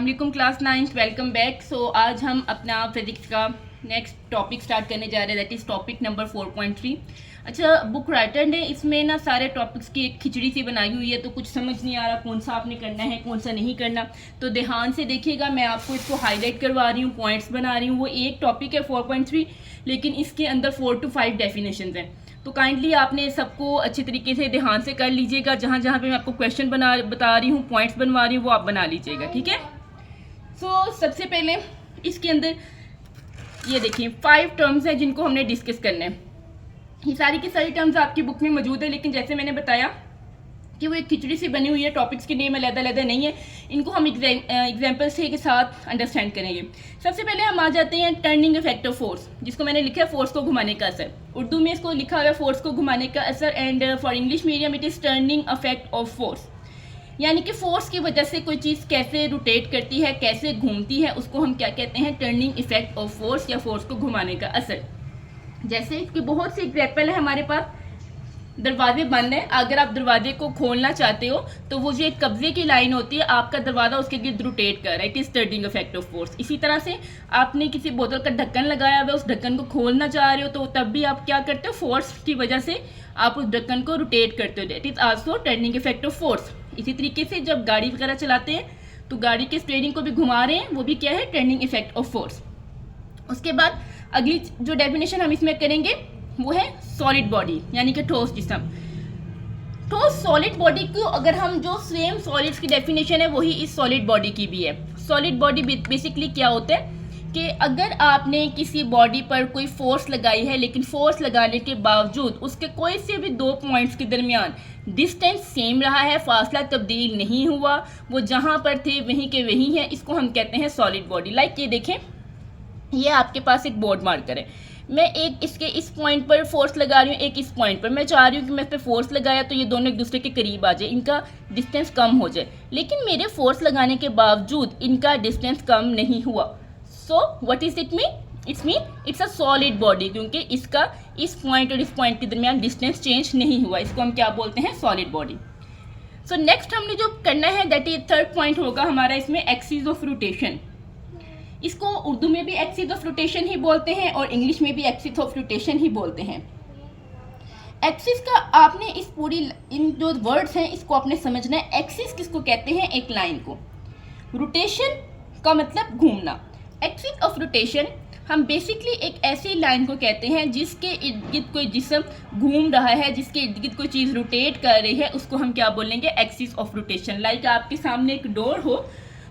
वालेकुम class 9th, welcome back. सो आज हम अपना फिजिक्स का नेक्स्ट टॉपिक स्टार्ट करने जा रहे हैं, दैट इज़ टॉपिक नंबर 4.3। अच्छा, बुक राइटर ने इसमें ना सारे टॉपिक्स की एक खिचड़ी सी बनाई हुई है, तो कुछ समझ नहीं आ रहा कौन सा आपने करना है कौन सा नहीं करना। तो ध्यान से देखिएगा, मैं आपको इसको हाईलाइट करवा रही हूँ, पॉइंट्स बना रही हूँ। वो एक टॉपिक है 4.3, लेकिन इसके अंदर 4 to 5 डेफिनेशंस हैं। तो काइंडली आपने सबको अच्छे तरीके से ध्यान से कर लीजिएगा। जहाँ जहाँ पे मैं आपको क्वेश्चन बता रही हूँ, पॉइंट्स बनवा रही हूँ, वो आप बना लीजिएगा, ठीक है। सो सबसे पहले इसके अंदर ये देखिए 5 टर्म्स हैं जिनको हमने डिस्कस करना है। ये सारी की सारी टर्म्स आपकी बुक में मौजूद है, लेकिन जैसे मैंने बताया कि वो एक खिचड़ी सी बनी हुई है, टॉपिक्स के नेम अलग-अलग नहीं है। इनको हम एग्जाम्पल्स के साथ अंडरस्टैंड करेंगे। सबसे पहले हम आ जाते हैं टर्निंग इफेक्ट ऑफ फोर्स, जिसको मैंने लिखा है फोर्स को घुमाने का असर। उर्दू में इसको लिखा हुआ है फोर्स को घुमाने का असर, and for English medium it is turning effect of force. यानी कि फोर्स की वजह से कोई चीज़ कैसे रोटेट करती है, कैसे घूमती है, उसको हम क्या कहते हैं, टर्निंग इफेक्ट ऑफ फोर्स या फोर्स को घुमाने का असर। जैसे इसके बहुत से एग्जाम्पल है हमारे पास। दरवाजे बंद है, अगर आप दरवाजे को खोलना चाहते हो तो वो जो एक कब्जे की लाइन होती है, आपका दरवाजा उसके गिर्द रोटेट कर रहा है, it is turning effect of force. इसी तरह से आपने किसी बोतल का ढक्कन लगाया हुआ है, उस ढक्कन को खोलना चाह रहे हो, तो तब भी आप क्या करते हो, फोर्स की वजह से आप उस ढक्कन को रोटेट करते हो, that is also turning effect of force. इसी तरीके से जब गाड़ी वगैरह चलाते हैं तो गाड़ी के स्टीयरिंग को भी घुमा रहे हैं, वो भी क्या है, टर्निंग इफेक्ट ऑफ फोर्स। उसके बाद अगली जो डेफिनेशन हम इसमें करेंगे वो है सॉलिड बॉडी, यानी कि ठोस जिस्म। ठोस सॉलिड बॉडी को अगर हम जो सेम सॉलिड्स की डेफिनेशन है वही इस सॉलिड बॉडी की भी है। सॉलिड बॉडी बेसिकली क्या होता है कि अगर आपने किसी बॉडी पर कोई फोर्स लगाई है, लेकिन फोर्स लगाने के बावजूद उसके कोई से भी 2 पॉइंट्स के दरमियान डिस्टेंस सेम रहा है, फासला तब्दील नहीं हुआ, वो जहाँ पर थे वहीं के वहीं है, इसको हम कहते हैं सॉलिड बॉडी। लाइक ये देखें, ये आपके पास एक बोर्ड मार्कर है, मैं एक इसके इस पॉइंट पर फोर्स लगा रही हूँ, एक इस पॉइंट पर। मैं चाह रही हूँ कि मैं इस पर फोर्स लगाया तो ये दोनों एक दूसरे के करीब आ जाए, इनका डिस्टेंस कम हो जाए, लेकिन मेरे फोर्स लगाने के बावजूद इनका डिस्टेंस कम नहीं हुआ। So what is it mean? It's a solid body, क्योंकि इसका इस पॉइंट और इस पॉइंट के दरमियान डिस्टेंस चेंज नहीं हुआ, इसको हम क्या बोलते हैं, सॉलिड बॉडी। सो नेक्स्ट हमने जो करना है, दैट इज 3rd पॉइंट होगा हमारा इसमें, एक्सिस ऑफ रोटेशन। इसको उर्दू में भी एक्सिस ऑफ रोटेशन ही बोलते हैं और इंग्लिश में भी एक्सिस ऑफ रोटेशन ही बोलते हैं। एक्सिस का आपने इस पूरी इन जो वर्ड्स हैं इसको आपने समझना है। एक्सिस किसको कहते हैं, एक लाइन को। रोटेशन का मतलब घूमना। एक्सिस ऑफ रोटेशन हम बेसिकली एक ऐसी लाइन को कहते हैं जिसके इर्द गिर्द कोई जिस्म घूम रहा है, जिसके इर्द गिर्द कोई चीज़ रोटेट कर रही है, उसको हम क्या बोलेंगे, एक्सिस ऑफ रोटेशन। लाइक आपके सामने एक डोर हो,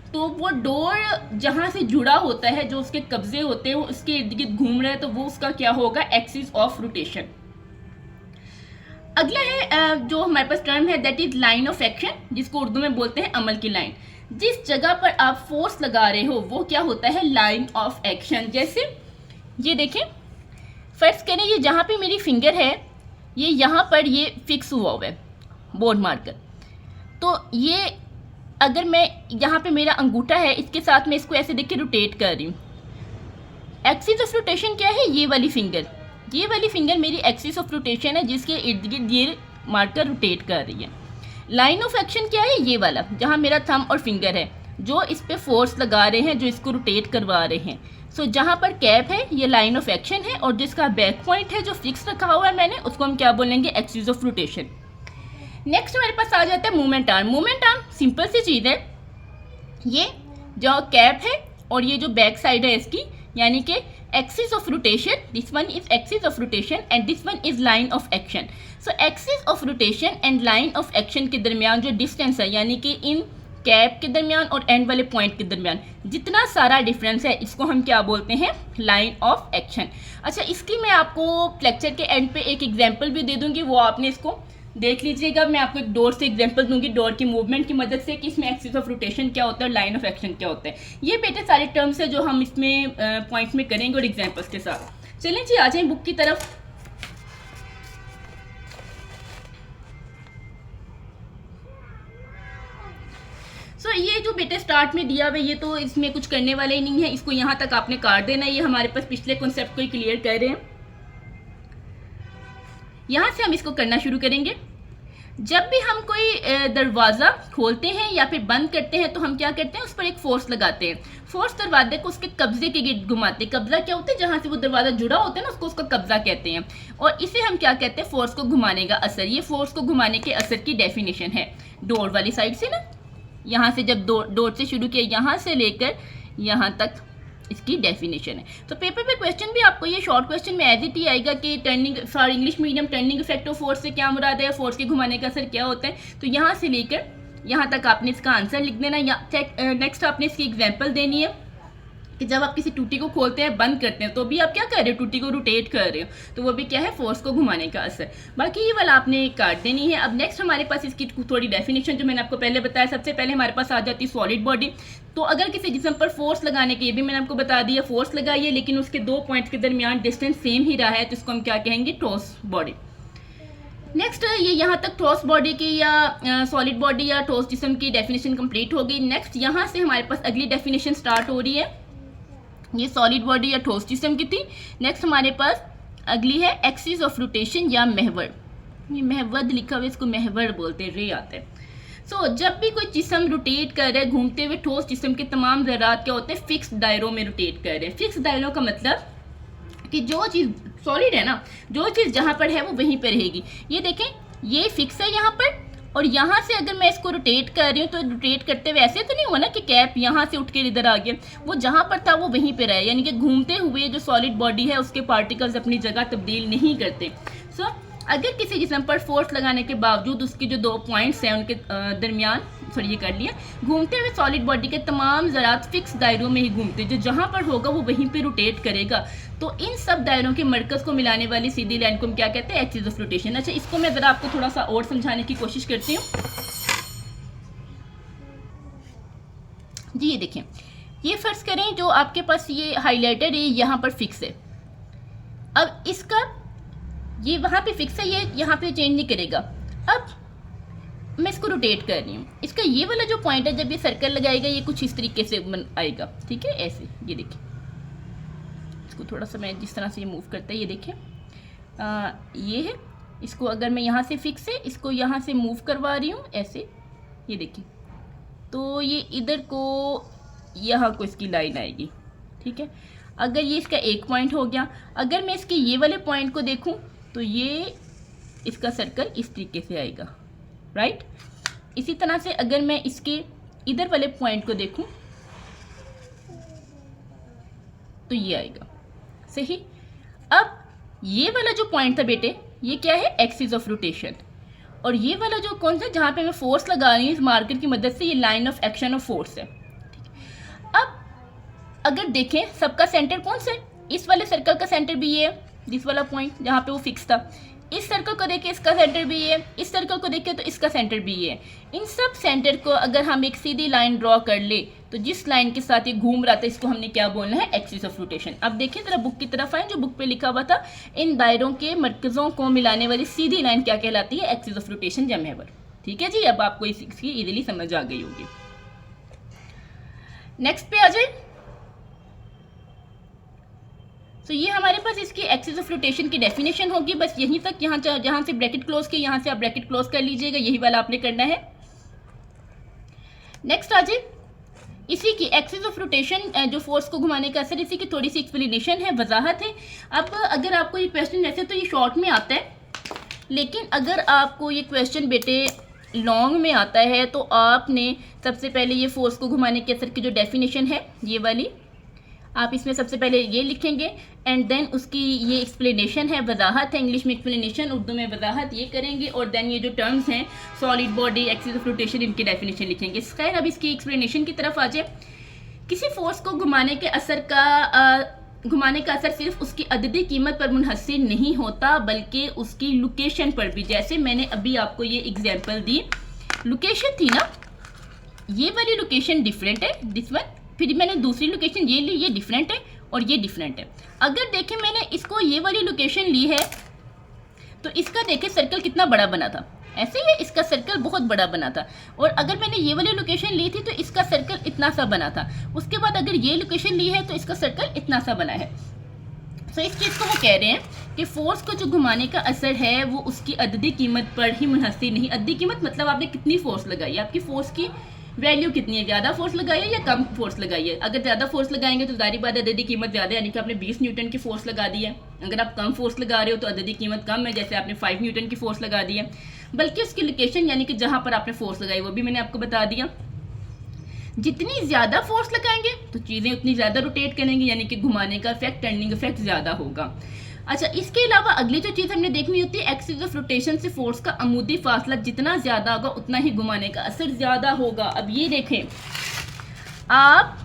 तो वो डोर जहाँ से जुड़ा होता है, जो उसके कब्जे होते हैं, वो उसके इर्द गिर्द घूम रहे हैं, तो वो उसका क्या होगा, एक्सिस ऑफ रोटेशन। अगला है जो हमारे पास टर्म है, that is line of action, जिसको उर्दू में बोलते हैं अमल की लाइन। जिस जगह पर आप फोर्स लगा रहे हो वो क्या होता है, लाइन ऑफ एक्शन। जैसे ये देखें, फर्ज करें ये जहाँ पे मेरी फिंगर है, ये यहाँ पर ये फिक्स हुआ है बोर्ड मार्कर, तो ये अगर मैं यहाँ पे मेरा अंगूठा है, इसके साथ मैं इसको ऐसे देखिए रोटेट कर रही हूँ। एक्सिस ऑफ रोटेशन क्या है, ये वाली फिंगर मेरी एक्सिस ऑफ रोटेशन है, जिसके इर्द गिर्द ये मार्कर रोटेट कर रही है। लाइन ऑफ एक्शन क्या है, ये वाला जहाँ मेरा थंब और फिंगर है, जो इस पे फोर्स लगा रहे हैं, जो इसको रोटेट करवा रहे हैं। सो जहाँ पर कैप है ये लाइन ऑफ एक्शन है, और जिसका बैक पॉइंट है जो फिक्स रखा हुआ है मैंने, उसको हम क्या बोलेंगे, एक्सिस ऑफ रोटेशन। नेक्स्ट हमारे पास आ जाता है moment arm. Moment arm simple सी चीज़ है, ये जो कैप है और ये जो बैक साइड है इसकी, यानी कि axis of rotation, this one is axis of rotation and this one is line of action. So axis of rotation and line of action के दरमियान जो डिस्टेंस है, यानी कि इन कैप के दरमियान और एंड वाले पॉइंट के दरमियान जितना सारा डिफरेंस है, इसको हम क्या बोलते हैं, लाइन ऑफ एक्शन। अच्छा, इसकी मैं आपको लेक्चर के एंड पे एक एग्जाम्पल भी दे दूंगी, वो आपने इसको देख लीजिएगा। मैं आपको एक डोर से एग्जांपल दूंगी, डोर की मूवमेंट की मदद से, कि इसमें एक्सिस ऑफ रोटेशन क्या होता है और लाइन ऑफ एक्शन क्या होता है। ये बेटे सारे टर्म्स है जो हम इसमें पॉइंट्स में करेंगे और एग्जांपल्स के साथ। चलें जी, आ जाएं बुक की तरफ। सो ये जो बेटे स्टार्ट में दिया हुआ है, ये तो इसमें कुछ करने वाला ही नहीं है, इसको यहाँ तक आपने काट देना है। ये हमारे पास पिछले कॉन्सेप्ट को ही क्लियर कर रहे हैं। यहाँ से हम इसको करना शुरू करेंगे। जब भी हम कोई दरवाज़ा खोलते हैं या फिर बंद करते हैं तो हम क्या करते हैं, उस पर एक फोर्स लगाते हैं। फोर्स दरवाजे को उसके कब्जे के गिर्द घुमाते हैं। कब्जा क्या होता है, जहाँ से वो दरवाज़ा जुड़ा होता है ना, उसको उसका कब्जा कहते हैं। और इसे हम क्या कहते हैं, फोर्स को घुमाने का असर। ये फोर्स को घुमाने के असर की डेफिनेशन है। डोर वाली साइड से ना, यहाँ से जब डोर से शुरू किया, यहाँ से लेकर यहाँ तक इसकी डेफिनेशन है। तो पेपर पे क्वेश्चन भी आपको ये शॉर्ट क्वेश्चन में एज इट ही आएगा कि turning for English medium turning effect of force से क्या मुराद है, फोर्स के घुमाने का असर क्या होता है। तो यहाँ से लेकर यहाँ तक आपने इसका आंसर लिख देना। या नेक्स्ट आपने इसकी एग्जाम्पल देनी है कि जब आप किसी टूटी को खोलते हैं, बंद करते हैं, तो भी आप क्या कर रहे हो, टूटी को रोटेट कर रहे हो, तो वो भी क्या है, फोर्स को घुमाने का असर। बाकी ये वाला आपने काट देनी है। अब नेक्स्ट हमारे पास इसकी थोड़ी डेफिनेशन जो मैंने आपको पहले बताया। सबसे पहले हमारे पास आ जाती है सॉलिड बॉडी। तो अगर किसी जिस्म पर फोर्स लगाने के, ये भी मैंने आपको बता दिया, फोर्स लगाइए लेकिन उसके 2 पॉइंट्स के दरमियान डिस्टेंस सेम ही रहा है, तो इसको हम क्या कहेंगे, ठोस बॉडी। नेक्स्ट ये यहाँ तक ठोस बॉडी की या सॉलिड बॉडी या ठोस जिस्म की डेफिनेशन कंप्लीट हो गई। नेक्स्ट यहाँ से हमारे पास अगली डेफिनेशन स्टार्ट हो रही है। ये सॉलिड बॉडी या ठोस जिस्म की थी। नेक्स्ट हमारे पास अगली है एक्सिस ऑफ रोटेशन या महवर। ये महवर लिखा हुआ है, इसको महवर बोलते हैं, रे आते हैं। सो जब भी कोई जिस्म रोटेट कर रहा है, घूमते हुए, ठोस जिस्म के तमाम ज़रात क्या होते हैं, फिक्स दायरों में रोटेट कर रहे हैं। फिक्स दायरों का मतलब कि जो चीज़ सॉलिड है ना, जो चीज़ जहाँ पर है वो वहीं पर रहेगी। ये देखें, ये फिक्स है यहाँ पर, और यहाँ से अगर मैं इसको रोटेट कर रही हूँ तो रोटेट करते हुए ऐसे तो नहीं हुआ ना कि कैप यहाँ से उठ के इधर आ गया, वो जहाँ पर था वो वहीं पे रहा। यानी कि घूमते हुए जो सॉलिड बॉडी है उसके पार्टिकल्स अपनी जगह तब्दील नहीं करते। सो अगर किसी जिस्म पर फोर्स लगाने के बावजूद उसके जो 2 पॉइंट्स हैं उनके दरमियान, सॉरी ये कर लिया, घूमते हुए सॉलिड बॉडी के तमाम ज़रात फिक्स दायरों में ही घूमते, जो जहाँ पर होगा वो वहीं पे रोटेट करेगा। तो इन सब दायरों के मरकज़ को मिलाने वाली सीधी लाइन को हम क्या कहते हैं, एक्सिस ऑफ रोटेशन। अच्छा, इसको मैं ज़रा आपको थोड़ा सा और समझाने की कोशिश करती हूँ। जी ये देखें, ये फर्ज करें जो आपके पास ये हाईलाइटर है, यहाँ पर फिक्स है। अब इसका ये वहाँ पे फिक्स है, ये यहाँ पे चेंज नहीं करेगा। अब मैं इसको रोटेट कर रही हूँ, इसका ये वाला जो पॉइंट है, जब ये सर्कल लगाएगा ये कुछ इस तरीके से आएगा, ठीक है, ऐसे। ये देखिए, इसको थोड़ा सा मैं जिस तरह से ये मूव करता है, ये देखिए, ये है। इसको अगर मैं यहाँ से फिक्स है, इसको यहाँ से मूव करवा रही हूँ ऐसे, ये देखिए, तो ये इधर को यहाँ को इसकी लाइन आएगी, ठीक है। अगर ये इसका एक पॉइंट हो गया, अगर मैं इसके ये वाले पॉइंट को देखूं तो ये इसका सर्कल इस तरीके से आएगा, राइट। इसी तरह से अगर मैं इसके इधर वाले पॉइंट को देखूं तो ये आएगा, सही। अब ये वाला जो पॉइंट था बेटे, ये क्या है, एक्सिस ऑफ रोटेशन। और ये वाला जो कौन सा, जहाँ पे मैं फोर्स लगा रही हूँ इस मार्कर की मदद से, ये line of action of force है। अब अगर देखें सबका सेंटर कौन सा है, इस वाले सर्कल का सेंटर भी ये है, इस वाला पॉइंट जहाँ पे वो फिक्स था। इस सर्कल को देखें, इसका सेंटर भी ये है, इस सर्कल को देखें तो इसका सेंटर भी ये है। इन सब सेंटर को अगर हम एक सीधी लाइन ड्रॉ कर ले तो जिस लाइन के साथ ये घूम रहा था, इसको हमने क्या बोलना है, एक्सिस ऑफ रोटेशन। अब देखिए जरा बुक की तरफ आए, जो बुक पे लिखा हुआ था, इन दायरों के मरकज़ों को मिलाने वाली सीधी लाइन क्या कहलाती है, एक्सिस ऑफ रोटेशन या महवर। ठीक है जी, अब आपको इसकी इजीली समझ आ गई होगी। नेक्स्ट पे आ जाए। तो ये हमारे पास इसकी एक्सिस ऑफ रोटेशन की डेफिनेशन होगी, बस यहीं तक। यहाँ जहाँ से ब्रैकेट क्लोज किया, यहाँ से आप ब्रैकेट क्लोज कर लीजिएगा, यही वाला आपने करना है। नेक्स्ट आ जाए, इसी की एक्सिस ऑफ रोटेशन जो फोर्स को घुमाने का असर, इसी की थोड़ी सी एक्सप्लेनेशन है, वजाहत है। अब अगर आपको ये क्वेश्चन, वैसे तो ये शॉर्ट में आता है, लेकिन अगर आपको ये क्वेश्चन बेटे लॉन्ग में आता है तो आपने सबसे पहले ये फोर्स को घुमाने के असर की जो डेफिनेशन है, ये वाली आप इसमें सबसे पहले ये लिखेंगे, एंड देन उसकी ये एक्सप्लेनेशन है, वजाहत है, इंग्लिश में एक्सप्लेनेशन, उर्दू में वजाहत, ये करेंगे। और देन ये जो टर्म्स हैं, solid body, axis of rotation, इनकी डेफिनेशन लिखेंगे। खैर अब इसकी एक्सप्लेनेशन की तरफ आ जाए। किसी फोर्स को घुमाने के असर सिर्फ उसकी अददी कीमत पर मुनहसर नहीं होता, बल्कि उसकी लोकेशन पर भी। जैसे मैंने अभी आपको ये एग्जाम्पल दी, लोकेशन थी ना, ये वाली लोकेशन डिफरेंट है, दिस वन, फिर मैंने दूसरी लोकेशन ये ली, ये डिफरेंट है और ये डिफरेंट है। अगर देखें मैंने इसको ये वाली लोकेशन ली है तो इसका देखें सर्कल कितना बड़ा बना था, ऐसे ही इसका सर्कल बहुत बड़ा बना था। और अगर मैंने ये वाली लोकेशन ली थी तो इसका सर्कल इतना सा बना था। उसके बाद अगर ये लोकेशन ली है तो इसका सर्कल इतना सा बना है। सो इस चीज़ को वो कह रहे हैं कि फोर्स को जो घुमाने का असर है वो उसकी अददी कीमत पर ही मुनहसर नहीं। अददी कीमत मतलब आपने कितनी फोर्स लगाई है, आपकी फोर्स की वैल्यू कितनी है, ज़्यादा फोर्स लगाई है या कम फोर्स लगाई है। अगर ज़्यादा फोर्स लगाएंगे तो ज़ाहिर बात है अददी कीमत ज़्यादा है, यानी कि आपने 20 न्यूटन की फोर्स लगा दी है। अगर आप कम फोर्स लगा रहे हो तो अददी कीमत कम है, जैसे आपने 5 न्यूटन की फोर्स लगा दी है। बल्कि उसकी लोकेशन यानी कि जहाँ पर आपने फोर्स लगाई वो भी मैंने आपको बता दिया। जितनी ज़्यादा फोर्स लगाएंगे तो चीज़ें उतनी ज़्यादा रोटेट करेंगी, यानी कि घुमाने का इफेक्ट, टर्निंग इफेक्ट ज़्यादा होगा। अच्छा, इसके अलावा अगली जो चीज़ हमने देखनी होती है, एक्सिस ऑफ रोटेशन से फोर्स का अमूदी फासला जितना ज़्यादा होगा उतना ही घुमाने का असर ज़्यादा होगा। अब ये देखें आप,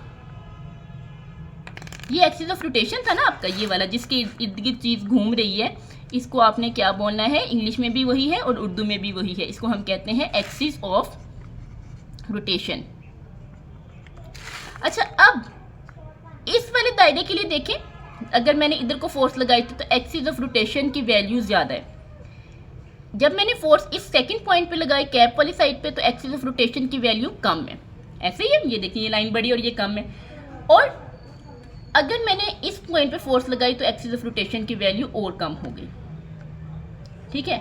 ये एक्सिस ऑफ रोटेशन था ना आपका, ये वाला जिसके इर्द गिर्द चीज़ घूम रही है, इसको आपने क्या बोलना है, इंग्लिश में भी वही है और उर्दू में भी वही है, इसको हम कहते हैं एक्सिस ऑफ रोटेशन। अच्छा, अब इस वाले दायरे के लिए देखें, अगर मैंने इधर को फोर्स लगाई थी तो एक्सिस ऑफ रोटेशन की वैल्यू ज़्यादा है। जब मैंने फोर्स इस सेकंड पॉइंट पे लगाई कैप वाली साइड पे तो एक्सिस ऑफ रोटेशन की वैल्यू कम है। ऐसे ही है, ये देखिए ये लाइन बड़ी और ये कम है। और अगर मैंने इस पॉइंट पे फोर्स लगाई तो एक्सिस ऑफ रोटेशन की वैल्यू और कम हो गई। ठीक है,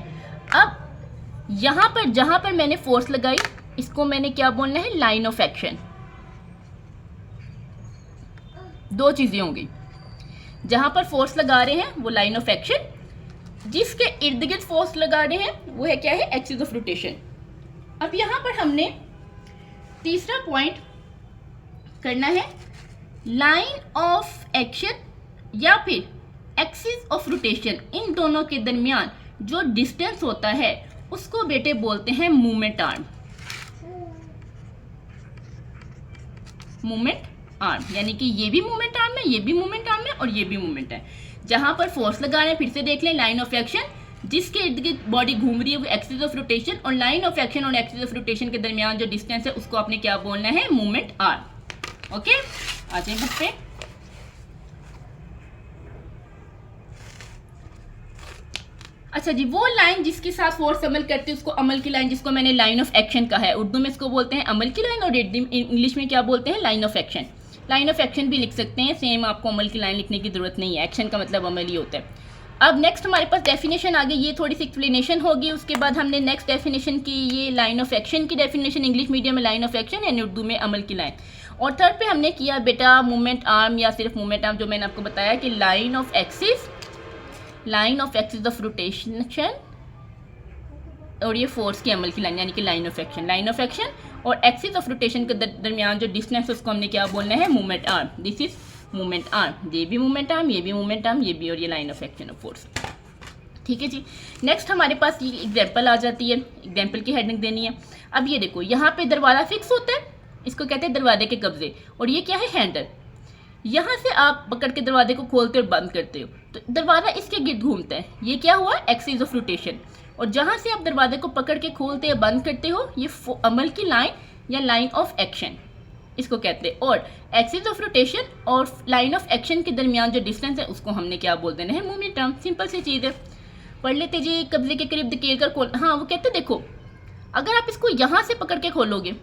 अब यहां पर जहां पर मैंने फोर्स लगाई इसको मैंने क्या बोलना है, लाइन ऑफ एक्शन। दो चीजें होंगी, जहां पर फोर्स लगा रहे हैं वो लाइन ऑफ एक्शन, जिसके इर्द गिर्द फोर्स लगा रहे हैं वो है क्या है, एक्सिस ऑफ रोटेशन। अब यहां पर हमने तीसरा पॉइंट करना है, लाइन ऑफ एक्शन या फिर एक्सिस ऑफ रोटेशन, इन दोनों के दरमियान जो डिस्टेंस होता है उसको बेटे बोलते हैं मूवमेंट आर्म। मूवमेंट आर्म यानी कि ये भी मूवमेंट आर्म है, ये भी मूवमेंट आर्म है और ये भी मूवमेंट है। जहां पर फोर्स लगा रहे हैं, फिर से देख लें, लाइन ऑफ एक्शन जिसके इर्द गिर्द बॉडी घूम रही है वो एक्सिस ऑफ रोटेशन, और लाइन ऑफ एक्शन और एक्सिस ऑफ रोटेशन के दरमियान जो डिस्टेंस है उसको आपने क्या बोलना है, मूवमेंट आर्म। ओके, आ जाए बुक पे। अच्छा जी, वो लाइन जिसके साथ फोर्स अमल करती है उसको अमल की लाइन, जिसको मैंने लाइन ऑफ एक्शन कहा है, उर्दू में इसको बोलते हैं अमल की लाइन और इंग्लिश में क्या बोलते हैं, line of action. Line of action भी लिख सकते हैं, सेम, आपको अमल की लाइन लिखने की जरूरत नहीं है, एक्शन का मतलब अमल ही होता है। अब नेक्स्ट हमारे पास डेफिनेशन आ गई, ये थोड़ी सी एक्सप्लेनेशन होगी, उसके बाद हमने नेक्स्ट डेफिनेशन की, ये लाइन ऑफ एक्शन की डेफिनेशन, इंग्लिश मीडियम में लाइन ऑफ एक्शन यानी उर्दू में अमल की लाइन। और थर्ड पे हमने किया बेटा मूवमेंट आर्म या सिर्फ मूवमेंट आर्म, जो मैंने आपको बताया कि line of axis of rotation और ये फोर्स की अमल की लाइन यानी कि लाइन ऑफ एक्शन और एक्सिस ऑफ रोटेशन के दरमियान जो डिस्टेंस है उसको हमने क्या बोलना है, movement arm. This is movement arm, ये भी मूवमेंट आर्म, ये भी मूवमेंट आर्म, ये भी, और ये line of action of force. ठीक है जी, नेक्स्ट हमारे पास ये एग्जाम्पल आ जाती है, एग्जाम्पल की हेडिंग देनी है। अब ये देखो, यहाँ पे दरवाजा फिक्स होता है, इसको कहते हैं दरवाजे के कब्जे, और ये क्या है, हैंडल। यहाँ से आप पकड़ के दरवाजे को खोलते और बंद करते हो तो दरवाजा इसके गिर्द घूमता है, ये क्या हुआ, एक्सिस ऑफ रोटेशन। और जहाँ से आप दरवाजे को पकड़ के खोलते या बंद करते हो ये अमल की लाइन या लाइन ऑफ एक्शन इसको कहते हैं। और एक्सिस ऑफ रोटेशन और लाइन ऑफ एक्शन के दरमियान जो डिस्टेंस है उसको हमने क्या बोल देना है, मूवमेंट आर्म। सिंपल सी चीज़ है, पढ़ लेते जी, कब्जे के करीब धकेल कर खोल। हाँ, वो कहते देखो, अगर आप इसको यहाँ से पकड़ के खोलोगे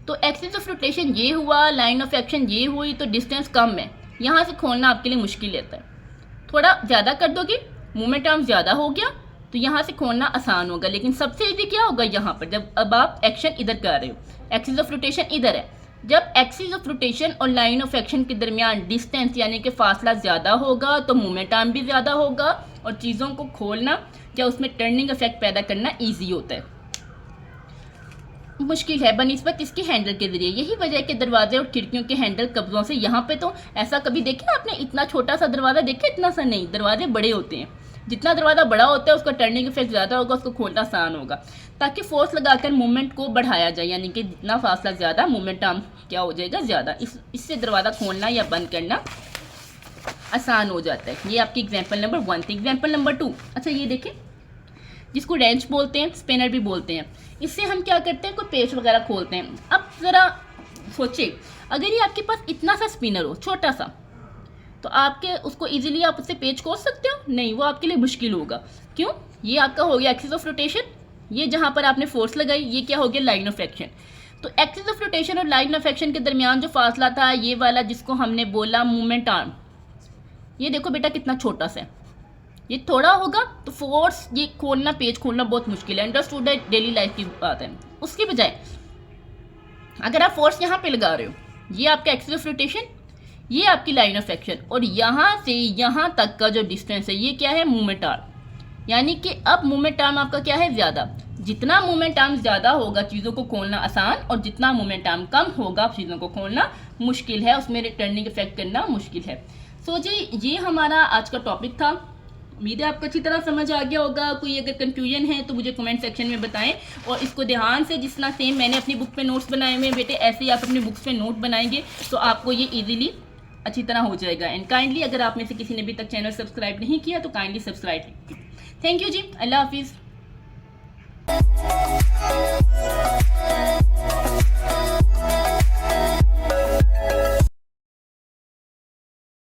तो एक्सिस ऑफ रोटेशन ये हुआ, लाइन ऑफ एक्शन ये हुई, तो डिस्टेंस कम है, यहाँ से खोलना आपके लिए मुश्किल रहता है। थोड़ा ज़्यादा कर दोगे, मूवमेंट आर्म ज़्यादा हो गया तो यहाँ से खोलना आसान होगा। लेकिन सबसे ईजी क्या होगा, यहाँ पर जब अब आप एक्शन इधर कर रहे हो, एक्सिस ऑफ रोटेशन इधर है, जब एक्सिस ऑफ रोटेशन और लाइन ऑफ एक्शन के दरमियान डिस्टेंस यानी कि फासला ज़्यादा होगा तो मूवमेंट आर्म भी ज़्यादा होगा और चीज़ों को खोलना या उसमें टर्निंग इफेक्ट पैदा करना ईजी होता है। मुश्किल है बनिस्बत इसके हैंडल के जरिए। यही वजह है कि दरवाजे और खिड़कियों के हैंडल कब्जों से, यहाँ पे तो ऐसा कभी देखा आपने, इतना छोटा सा दरवाजा देखा, इतना सा नहीं, दरवाजे बड़े होते हैं। जितना दरवाजा बड़ा होता है उसका टर्निंग इफेक्ट ज़्यादा होगा, उसको खोलना आसान होगा, ताकि फोर्स लगाकर मूवमेंट को बढ़ाया जाए, यानी कि जितना फासला ज़्यादा मूवमेंट आर्म क्या हो जाएगा, ज़्यादा। इससे दरवाज़ा खोलना या बंद करना आसान हो जाता है। ये आपकी एग्जाम्पल नंबर 1 थी। एग्जाम्पल नंबर 2, अच्छा ये देखें, जिसको रेंच बोलते हैं, स्पिनर भी बोलते हैं, इससे हम क्या करते हैं, कोई पेच वगैरह खोलते हैं। अब ज़रा सोचिए, अगर ये आपके पास इतना सा स्पिनर हो, छोटा सा, तो आपके उसको इजीली आप उससे पेच खोल सकते हो? नहीं, वो आपके लिए मुश्किल होगा। क्यों? ये आपका हो गया एक्सिस ऑफ रोटेशन, ये जहाँ पर आपने फोर्स लगाई ये क्या हो गया, लाइन ऑफ एक्शन। तो एक्सिस ऑफ रोटेशन और लाइन ऑफ एक्शन के दरमियान जो फासला था ये वाला, जिसको हमने बोला मूवमेंट आर्म, ये देखो बेटा कितना छोटा सा है, ये थोड़ा होगा तो फोर्स ये खोलना, पेज खोलना बहुत मुश्किल है, अंडरस्टूड है, डेली लाइफ की बात है। उसके बजाय अगर आप फोर्स यहाँ पे लगा रहे हो, ये आपका एक्सिस ऑफ रोटेशन, ये आपकी लाइन ऑफ एक्शन, और यहाँ से यहाँ तक का जो डिस्टेंस है ये क्या है, मूवमेंट आर्म। यानी कि अब मूवमेंट आर्म आपका क्या है, ज़्यादा। जितना मूवमेंट आर्म ज़्यादा होगा चीज़ों को खोलना आसान, और जितना मूवमेंट आर्म कम होगा चीज़ों को खोलना मुश्किल है, उसमें रिटर्निंग इफेक्ट करना मुश्किल है। सो जी ये हमारा आज का टॉपिक था। उम्मीद है आपको अच्छी तरह समझ आ गया होगा। कोई अगर कंफ्यूजन है तो मुझे कमेंट सेक्शन में बताएं, और इसको ध्यान से, जिस तरह सेम मैंने अपनी बुक पे नोट्स बनाए हुए हैं बेटे, ऐसे ही आप अपनी बुक्स पे नोट बनाएंगे तो आपको ये इजीली अच्छी तरह हो जाएगा। एंड काइंडली अगर आप में से किसी ने अभी तक चैनल सब्सक्राइब नहीं किया तो काइंडली सब्सक्राइब। थैंक यू जी, अल्लाह हाफिज़।